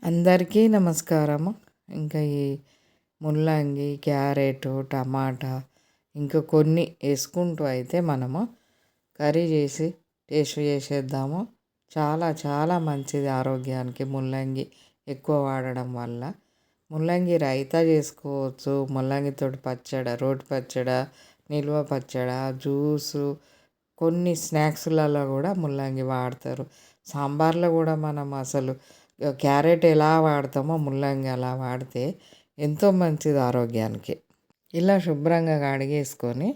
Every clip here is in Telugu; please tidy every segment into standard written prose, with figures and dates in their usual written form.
అందరికీ నమస్కారము. ఇంకా ఈ ముల్లంగి, క్యారెట్, టమాటా ఇంకా కొన్ని వేసుకుంటూ అయితే మనము కర్రీ చేసి టేస్ట్ చేసేద్దాము. చాలా చాలా మంచిది ఆరోగ్యానికి ముల్లంగి ఎక్కువ వాడడం వల్ల. ముల్లంగి రైతా చేసుకోవచ్చు, ముల్లంగితోటి పచ్చడి, రోటి పచ్చడి, నిల్వ పచ్చడి, జ్యూసు, కొన్ని స్నాక్స్లలో కూడా ముల్లంగి వాడతారు. సాంబార్లో కూడా మనం అసలు క్యారెట్ ఎలా వాడతామో ముల్లంగి అలా వాడితే ఎంతో మంచిది ఆరోగ్యానికి. ఇలా శుభ్రంగా కడిగేసుకొని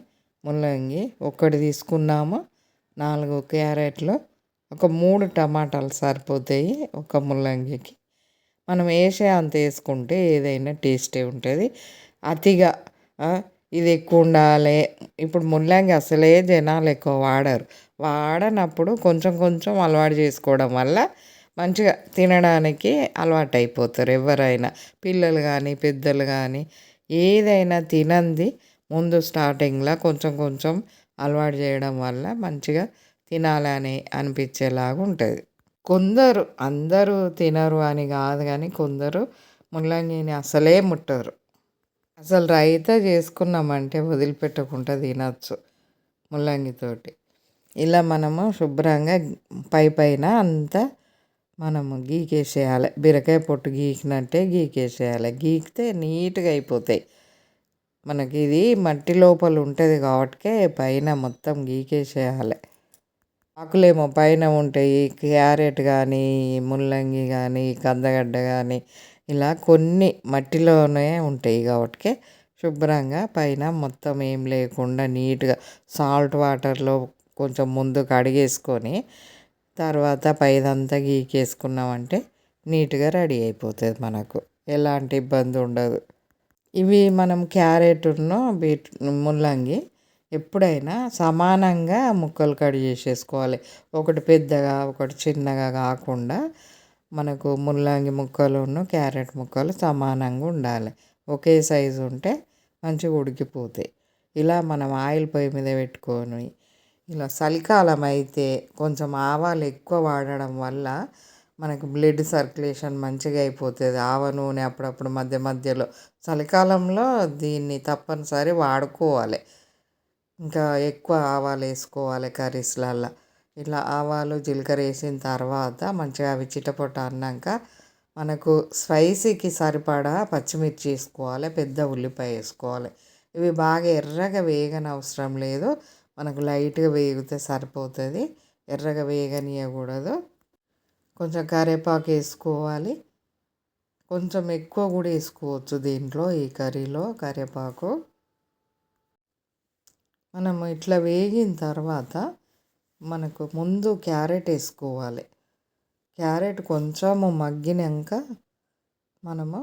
ముల్లంగి ఒక్కటి తీసుకున్నాము, 4 క్యారెట్లు, ఒక 3 టమాటాలు సరిపోతాయి ఒక ముల్లంగికి. మనం వేసే అంత వేసుకుంటే ఏదైనా టేస్టే ఉంటుంది. అతిగా ఇది ఎక్కువ ఉండాలి. ఇప్పుడు ముల్లంగి అసలే జనాలు ఎక్కువ వాడనప్పుడు కొంచెం కొంచెం అలవాటు చేసుకోవడం వల్ల మంచిగా తినడానికి అలవాటు అయిపోతారు. ఎవరైనా పిల్లలు కానీ పెద్దలు కానీ ఏదైనా తినంది ముందు స్టార్టింగ్లో కొంచెం కొంచెం అలవాటు చేయడం వల్ల మంచిగా తినాలని అనిపించేలాగా ఉంటుంది. కొందరు, అందరూ తినరు అని కాదు కానీ కొందరు ముల్లంగిని అసలే ముట్టరు. అసలు రైతా చేసుకున్నామంటే వదిలిపెట్టకుండా తినచ్చు ముల్లంగితోటి. ఇలా మనము శుభ్రంగా పైన అంతా మనము గీకేసేయాలి. బీరకాయ పొట్టు గీకినట్టే గీకేసేయాలి. గీకితే నీట్గా అయిపోతాయి. మనకి ఇది మట్టి లోపల ఉంటుంది కాబట్టి పైన మొత్తం గీకేసేయాలి. ఆకులేమో పైన ఉంటాయి. క్యారెట్ కానీ, ముల్లంగి కానీ, కందగడ్డ కానీ ఇలా కొన్ని మట్టిలోనే ఉంటాయి కాబట్టి శుభ్రంగా పైన మొత్తం ఏం లేకుండా నీట్గా సాల్ట్ వాటర్లో కొంచెం ముందు కడిగేసుకొని తర్వాత పైదంతా గీకేసుకున్నామంటే నీట్గా రెడీ అయిపోతుంది. మనకు ఎలాంటి ఇబ్బంది ఉండదు. ఇవి మనం క్యారెట్ను ముల్లంగి ఎప్పుడైనా సమానంగా ముక్కలు కట్ చేసేసుకోవాలి. ఒకటి పెద్దగా ఒకటి చిన్నగా కాకుండా మనకు ముల్లంగి ముక్కలును క్యారెట్ ముక్కలు సమానంగా ఉండాలి. ఒకే సైజు ఉంటే మంచిగా ఉడికిపోతాయి. ఇలా మనం ఆయిల్ పొయ్యి మీద పెట్టుకొని ఇలా చలికాలం అయితే కొంచెం ఆవాలు ఎక్కువ వాడడం వల్ల మనకు బ్లడ్ సర్క్యులేషన్ మంచిగా అయిపోతుంది. ఆవ నూనె అప్పుడప్పుడు మధ్య మధ్యలో చలికాలంలో దీన్ని తప్పనిసరి వాడుకోవాలి. ఇంకా ఎక్కువ ఆవాలు వేసుకోవాలి కర్రీస్లల్లో. ఇట్లా ఆవాలు జీలకర్ర వేసిన తర్వాత మంచిగా అవి చిటపట అన్నాక మనకు స్పైసీకి సరిపడా పచ్చిమిర్చి వేసుకోవాలి, పెద్ద ఉల్లిపాయ వేసుకోవాలి. ఇవి బాగా ఎర్రగా వేగనవసరం లేదు, మనకు లైట్గా వేగితే సరిపోతుంది. ఎర్రగా వేగనీయకూడదు. కొంచెం కరివేపాకు వేసుకోవాలి. కొంచెం ఎక్కువ కూడా వేసుకోవచ్చు దీంట్లో, ఈ కర్రీలో కరివేపాకు. మనము ఇట్లా వేగిన తర్వాత మనకు ముందు క్యారెట్ వేసుకోవాలి. క్యారెట్ కొంచెము మగ్గినాక మనము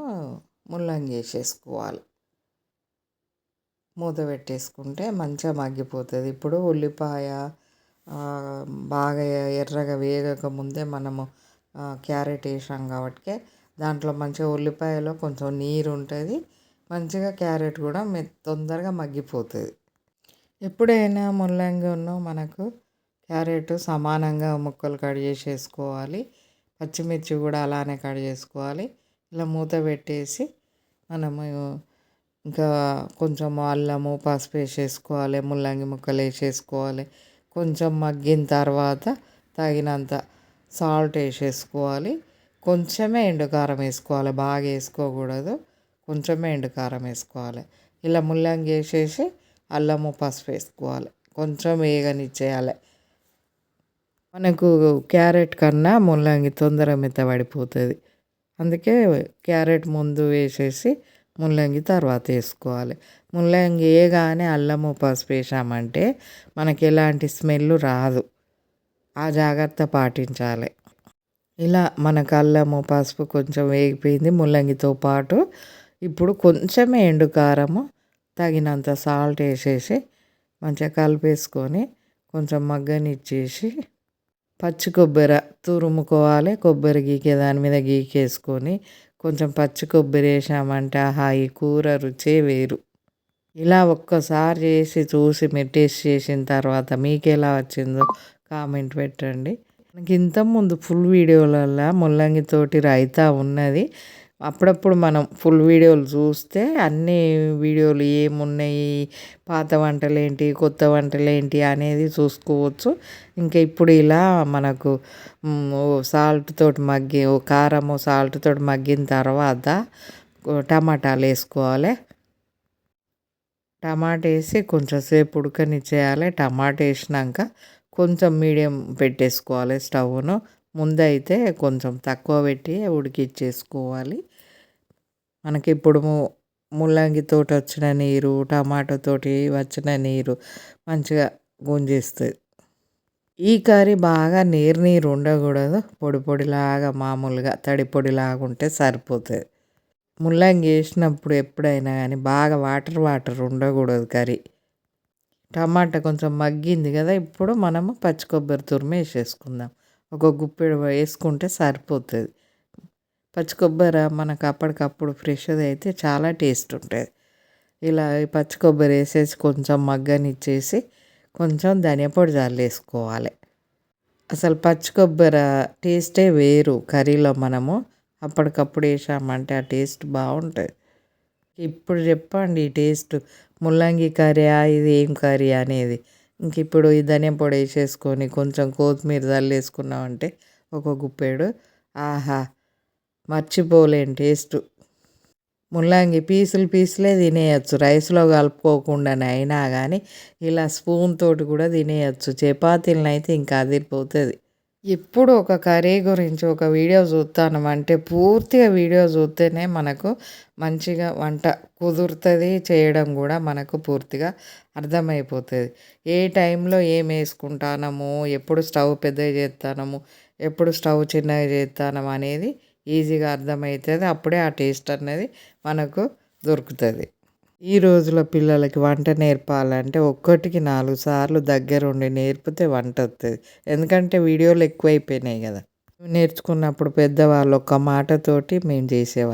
ముల్లంగి వేసేసుకోవాలి. మూత పెట్టేసుకుంటే మంచిగా మగ్గిపోతుంది. ఇప్పుడు ఉల్లిపాయ బాగా ఎర్రగా వేగక ముందే మనము క్యారెట్ వేసాం కాబట్టి దాంట్లో మంచిగా ఉల్లిపాయలో కొంచెం నీరు ఉంటుంది. మంచిగా క్యారెట్ కూడా తొందరగా మగ్గిపోతుంది. ఎప్పుడైనా ముల్లంగిను మనకు క్యారెట్ సమానంగా ముక్కలు కట్ చేసేసుకోవాలి. పచ్చిమిర్చి కూడా అలానే కట్ చేసుకోవాలి. ఇలా మూత పెట్టేసి మనము ఇంకా కొంచెం అల్లము పసుపు వేసేసుకోవాలి. ముల్లంగి ముక్కలు వేసేసుకోవాలి. కొంచెం మగ్గిన తర్వాత తగినంత సాల్ట్ వేసేసుకోవాలి. కొంచెమే ఎండుకారం వేసుకోవాలి, బాగా వేసుకోకూడదు. కొంచెమే ఎండుకారం వేసుకోవాలి. ఇలా ముల్లంగి వేసేసి అల్లము పసుపు వేసుకోవాలి. కొంచెం వేగనిచ్చేయాలి. మనకు క్యారెట్ కన్నా ముల్లంగి తొందరగా మెత్తబడిపోతుంది. అందుకే క్యారెట్ ముందు వేసేసి ముల్లంగి తర్వాత వేసుకోవాలి. ముల్లంగి వేయగానే అల్లము పసుపు వేసామంటే మనకి ఎలాంటి స్మెల్ రాదు. ఆ జాగ్రత్త పాటించాలి. ఇలా మనకు అల్లము పసుపు కొంచెం వేగిపోయింది ముల్లంగితో పాటు. ఇప్పుడు కొంచెమే ఎండుకారము తగినంత సాల్ట్ వేసేసి మంచిగా కలిపేసుకొని కొంచెం మగ్గనిచ్చేసి పచ్చి కొబ్బరి తురుముకోవాలి. కొబ్బరి గీకే దాని మీద గీకేసుకొని కొంచెం పచ్చి కొబ్బరి వేసామంటే ఆహా ఈ కూర రుచే వేరు. ఇలా ఒక్కసారి చేసి చూసి మీరు టేస్ట్ చేసిన తర్వాత మీకు ఎలా వచ్చిందో కామెంట్ పెట్టండి. మనకి ఇంతకుముందు ఫుల్ వీడియోలల్లో ముల్లంగితోటి రైతా ఉన్నది. అప్పుడప్పుడు మనం ఫుల్ వీడియోలు చూస్తే అన్ని వీడియోలు ఏమున్నాయి, పాత వంటలేంటి, కొత్త వంటలేంటి అనేది చూసుకోవచ్చు. ఇంకా ఇప్పుడు ఇలా మనకు సాల్ట్ తోటి కారము సాల్ట్ తోటి మగ్గిన తర్వాత టమాటాలు వేసుకోవాలి. టమాటా వేసి కొంచెం సేపు ఉడకనిచ్చేయాలి. టమాటా వేసినాక కొంచెం మీడియం పెట్టేసుకోవాలి స్టవ్ను. ముందైతే కొంచెం తక్కువ పెట్టి ఉడికిచ్చేసుకోవాలి. మనకి ఇప్పుడు ముల్లంగితోటి వచ్చిన నీరు, టమాటాతోటి వచ్చిన నీరు మంచిగా గుంజేస్తుంది. ఈ కర్రీ బాగా నీరు ఉండకూడదు, పొడి పొడిలాగా మామూలుగా తడి పొడిలాగా ఉంటే సరిపోతుంది. ముల్లంగి వేసినప్పుడు ఎప్పుడైనా కానీ బాగా వాటర్ ఉండకూడదు కర్రీ. టమాటా కొంచెం మగ్గింది కదా, ఇప్పుడు మనము పచ్చి కొబ్బరి తురుము వేసేసుకుందాం. ఒక గుప్పెడు వేసుకుంటే సరిపోతుంది. పచ్చి కొబ్బరి మనకు అప్పటికప్పుడు ఫ్రెష్ది అయితే చాలా టేస్ట్ ఉంటుంది. ఇలా పచ్చి కొబ్బరి వేసేసి కొంచెం మగ్గనిచ్చేసి కొంచెం ధనియా పొడి చల్లేసుకోవాలి. అసలు పచ్చి కొబ్బరి టేస్టే వేరు కర్రీలో. మనము అప్పటికప్పుడు వేసామంటే ఆ టేస్ట్ బాగుంటుంది. ఇప్పుడు చెప్పండి ఈ టేస్ట్ ముల్లంగి కర్రీ ఇది ఏం కర్రీ అనేది. ఇంక ఇప్పుడు ఈ ధనియా పొడి వేసేసుకొని కొంచెం కొత్తిమీర చల్లేసుకున్నామంటే ఒక గుప్పెడు, ఆహా మర్చిపోలేని టేస్ట్. ముల్లంగి పీసులే తినేయచ్చు, రైస్లో కలుపుకోకుండానే అయినా కానీ ఇలా స్పూన్ తోటి కూడా తినేయచ్చు. చపాతీలను అయితే ఇంకా అదిరిపోతుంది. ఎప్పుడు ఒక కర్రీ గురించి ఒక వీడియో చూస్తామంటే పూర్తిగా వీడియో చూస్తేనే మనకు మంచిగా వంట కుదురుతుంది, చేయడం కూడా మనకు పూర్తిగా అర్థమైపోతుంది. ఏ టైంలో ఏం వేసుకుంటానము, ఎప్పుడు స్టవ్ పెద్దగా చేస్తానము, ఎప్పుడు స్టవ్ చిన్నగా చేస్తానము అనేది ఈజీగా అర్థమవుతుంది. అప్పుడే ఆ టేస్ట్ అనేది మనకు దొరుకుతుంది. ఈ రోజుల పిల్లలకి వంట నేర్పాలంటే ఒక్కటికి 4 సార్లు దగ్గరుండి నేర్పితే వంట వస్తుంది. ఎందుకంటే వీడియోలు ఎక్కువైపోయినాయి కదా. నేర్చుకున్నప్పుడు పెద్దవాళ్ళు ఒక్క మాటతోటి మేము చేసేవాళ్ళం.